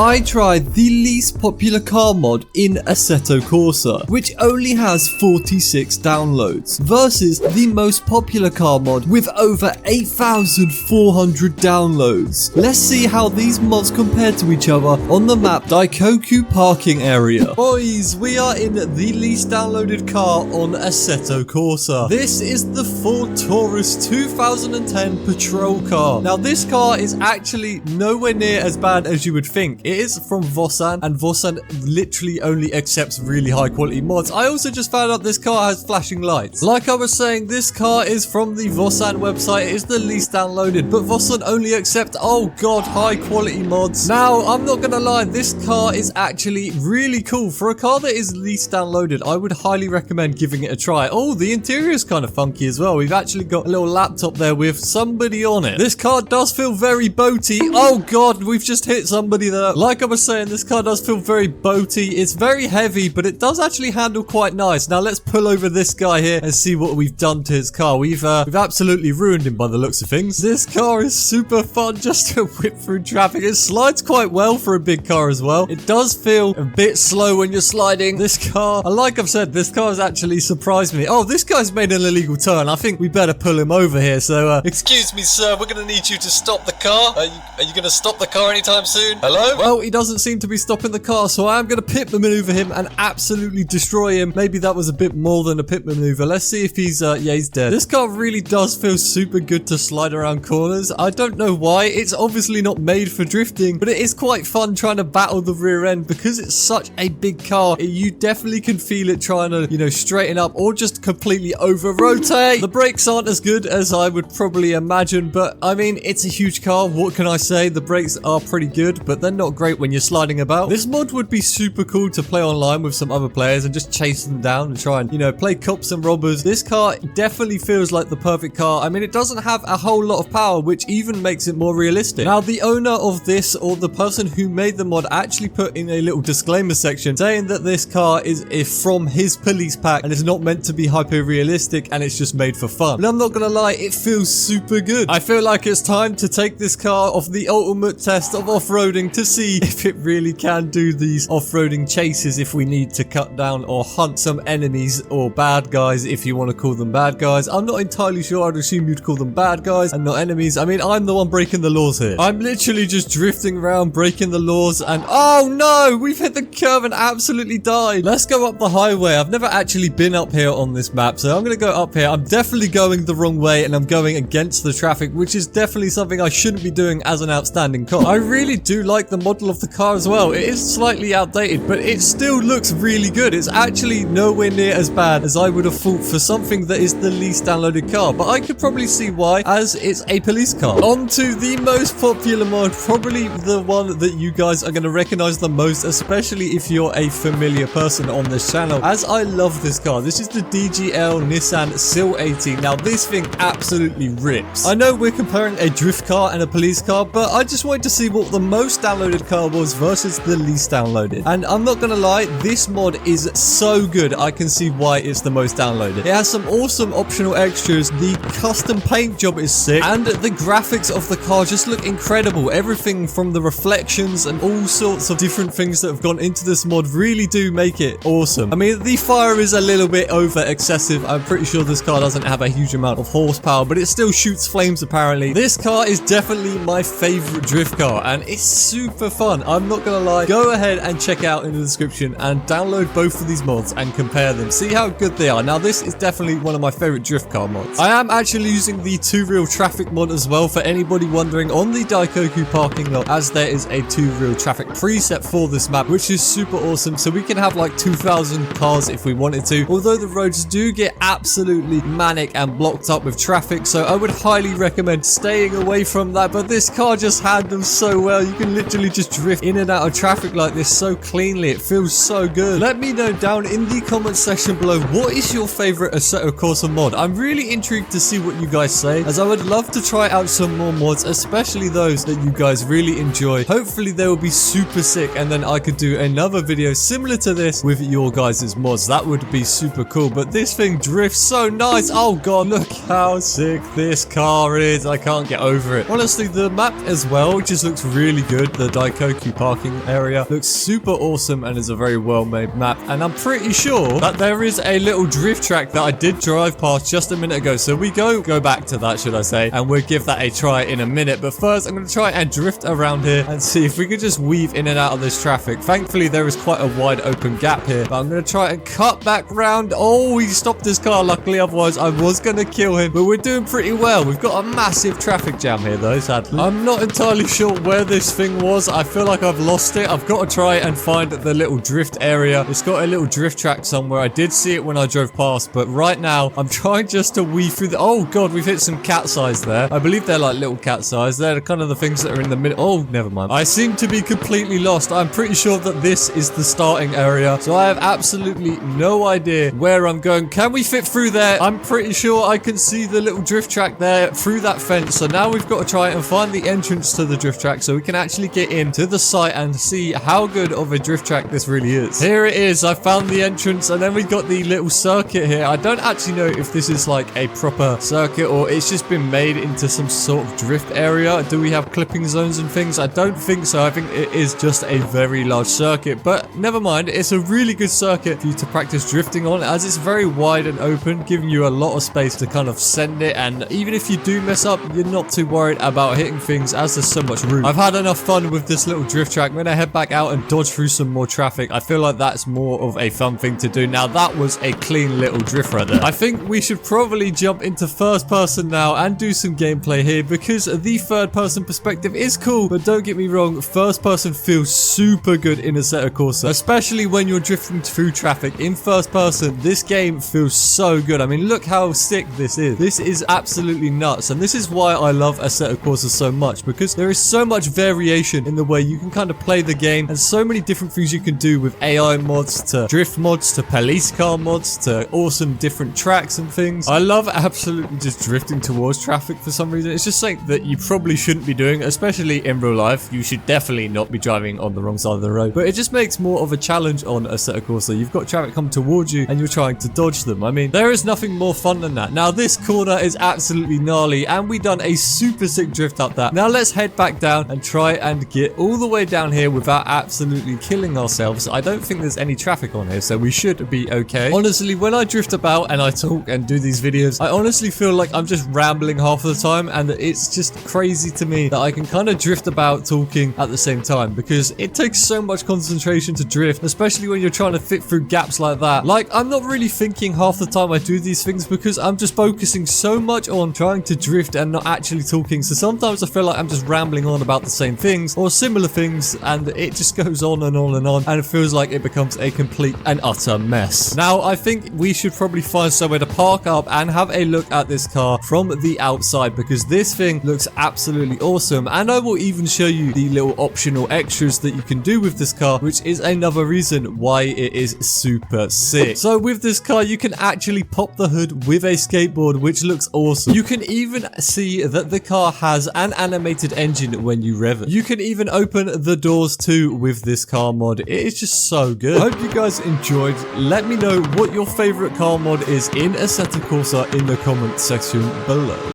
I tried the least popular car mod in Assetto Corsa, which only has 46 downloads, versus the most popular car mod with over 8,400 downloads. Let's see how these mods compare to each other on the map Daikoku parking area. Boys, we are in the least downloaded car on Assetto Corsa. This is the Ford Taurus 2010 patrol car. Now this car is actually nowhere near as bad as you would think. It is from Vosan, and Vosan literally only accepts really high quality mods. I also just found out this car has flashing lights. Like I was saying, this car is from the Vosan website. It is the least downloaded, but Vosan only accept, oh god, high quality mods. Now, I'm not gonna lie, this car is actually really cool. For a car that is least downloaded, I would highly recommend giving it a try. Oh, the interior is kind of funky as well. We've actually got a little laptop there with somebody on it. This car does feel very boaty. Oh god, we've just hit somebody there. Like I was saying, this car does feel very boaty. It's very heavy, but it does actually handle quite nice. Now let's pull over this guy here and see what we've done to his car. We've absolutely ruined him by the looks of things. This car is super fun just to whip through traffic. It slides quite well for a big car as well. It does feel a bit slow when you're sliding. This car, like I've said, this car has actually surprised me. Oh, this guy's made an illegal turn. I think we better pull him over here. So, excuse me, sir. We're going to need you to stop the car. Are you going to stop the car anytime soon? Hello? Well, he doesn't seem to be stopping the car, so I am going to pit maneuver him and absolutely destroy him. Maybe that was a bit more than a pit maneuver. Let's see if he's, yeah, he's dead. This car really does feel super good to slide around corners. I don't know why. It's obviously not made for drifting, but it is quite fun trying to battle the rear end because it's such a big car. You definitely can feel it trying to, you know, straighten up or just completely over rotate. The brakes aren't as good as I would probably imagine, but I mean, it's a huge car. What can I say? The brakes are pretty good, but they're not great when you're sliding about. This mod would be super cool to play online with some other players and just chase them down and try and, you know, play cops and robbers. This car definitely feels like the perfect car. I mean, it doesn't have a whole lot of power, which even makes it more realistic. Now, the owner of this, or the person who made the mod, actually put in a little disclaimer section saying that this car is from his police pack and it's not meant to be hyper realistic and it's just made for fun. And I'm not gonna lie, it feels super good. I feel like it's time to take this car off the ultimate test of off-roading to see if it really can do these off-roading chases if we need to cut down or hunt some enemies or bad guys, if you want to call them bad guys. I'm not entirely sure. I'd assume you'd call them bad guys and not enemies. I mean, I'm the one breaking the laws here. I'm literally just drifting around breaking the laws and oh no, we've hit the curve and absolutely died. Let's go up the highway. I've never actually been up here on this map, so I'm going to go up here. I'm definitely going the wrong way and I'm going against the traffic, which is definitely something I shouldn't be doing as an outstanding cop. I really do like the model of the car as well. It is slightly outdated, but it still looks really good. It's actually nowhere near as bad as I would have thought for something that is the least downloaded car, but I could probably see why, as it's a police car. On to the most popular mod, probably the one that you guys are going to recognize the most, especially if you're a familiar person on this channel, as I love this car. This is the DGL Nissan Sileighty. Now, this thing absolutely rips. I know we're comparing a drift car and a police car, but I just wanted to see what the most downloaded car was versus the least downloaded. And I'm not gonna lie, this mod is so good. I can see why it's the most downloaded. It has some awesome optional extras. The custom paint job is sick, and the graphics of the car just look incredible. Everything from the reflections and all sorts of different things that have gone into this mod really do make it awesome. I mean, the fire is a little bit over excessive. I'm pretty sure this car doesn't have a huge amount of horsepower, but it still shoots flames apparently. This car is definitely my favorite drift car, and it's super fun. I'm not gonna lie. Go ahead and check out in the description and download both of these mods and compare them. See how good they are. Now, this is definitely one of my favorite drift car mods. I am actually using the two-wheel traffic mod as well for anybody wondering on the Daikoku parking lot, as there is a two-wheel traffic preset for this map, which is super awesome. So we can have like 2,000 cars if we wanted to, although the roads do get absolutely manic and blocked up with traffic, so I would highly recommend staying away from that. But this car just handles so well. You can literally just drift in and out of traffic like this so cleanly. It feels so good. Let me know down in the comment section below, what is your favorite Assetto Corsa mod? I'm really intrigued to see what you guys say, as I would love to try out some more mods, especially those that you guys really enjoy. Hopefully they will be super sick, and then I could do another video similar to this with your guys' mods. That would be super cool. But this thing drifts so nice. Oh god, look how sick this car is. I can't get over it. Honestly, the map as well just looks really good. The Daikoku parking area. Looks super awesome and is a very well-made map. And I'm pretty sure that there is a little drift track that I did drive past just a minute ago. So we go back to that, should I say, and we'll give that a try in a minute. But first, I'm going to try and drift around here and see if we can just weave in and out of this traffic. Thankfully, there is quite a wide open gap here, but I'm going to try and cut back round. Oh, he stopped his car, luckily. Otherwise, I was going to kill him. But we're doing pretty well. We've got a massive traffic jam here, though, sadly. I'm not entirely sure where this thing was. I feel like I've lost it. I've got to try and find the little drift area. It's got a little drift track somewhere. I did see it when I drove past, but right now, I'm trying just to weave through the... Oh, God, we've hit some cat's eyes there. I believe they're like little cat's eyes. They're kind of the things that are in the middle. Oh, never mind. I seem to be completely lost. I'm pretty sure that this is the starting area, so I have absolutely no idea where I'm going. Can we fit through there? I'm pretty sure I can see the little drift track there through that fence, so now we've got to try and find the entrance to the drift track so we can actually get into the site and see how good of a drift track this really is. Here it is. I found the entrance, and then we've got the little circuit here. I don't actually know if this is like a proper circuit or it's just been made into some sort of drift area. Do we have clipping zones and things? I don't think so. I think it is just a very large circuit, but never mind. It's a really good circuit for you to practice drifting on, as it's very wide and open, giving you a lot of space to kind of send it, and even if you do mess up, you're not too worried about hitting things as there's so much room. I've had enough fun with this little drift track. I'm going to head back out and dodge through some more traffic. I feel like that's more of a fun thing to do. Now, that was a clean little drift right there. I think we should probably jump into first person now and do some gameplay here, because the third person perspective is cool, but don't get me wrong, first person feels super good in Assetto Corsa, especially when you're drifting through traffic in first person. This game feels so good. I mean, look how sick this is. This is absolutely nuts, and this is why I love Assetto Corsa so much, because there is so much variation in the way you can kind of play the game, and so many different things you can do with AI mods to drift mods to police car mods to awesome different tracks and things. I love absolutely just drifting towards traffic for some reason. It's just something that you probably shouldn't be doing, especially in real life. You should definitely not be driving on the wrong side of the road, but it just makes more of a challenge on Assetto Corsa. You've got traffic come towards you and you're trying to dodge them. I mean, there is nothing more fun than that. Now, this corner is absolutely gnarly, and we done a super sick drift up that. Now, let's head back down and try and get all the way down here without absolutely killing ourselves. I don't think there's any traffic on here, so we should be okay. Honestly, when I drift about and I talk and do these videos, I honestly feel like I'm just rambling half the time, and it's just crazy to me that I can kind of drift about talking at the same time, because it takes so much concentration to drift, especially when you're trying to fit through gaps like that. Like, I'm not really thinking half the time I do these things, because I'm just focusing so much on trying to drift and not actually talking. So sometimes I feel like I'm just rambling on about the same things or similar things, and it just goes on and on and on, and it feels like it becomes a complete and utter mess. Now, I think we should probably find somewhere to park up and have a look at this car from the outside, because this thing looks absolutely awesome, and I will even show you the little optional extras that you can do with this car, which is another reason why it is super sick. So with this car, you can actually pop the hood with a skateboard, which looks awesome. You can even see that the car has an animated engine when you rev it. You can even open the doors too with this car mod. It is just so good. I hope you guys enjoyed. Let me know what your favorite car mod is in Assetto Corsa in the comment section below.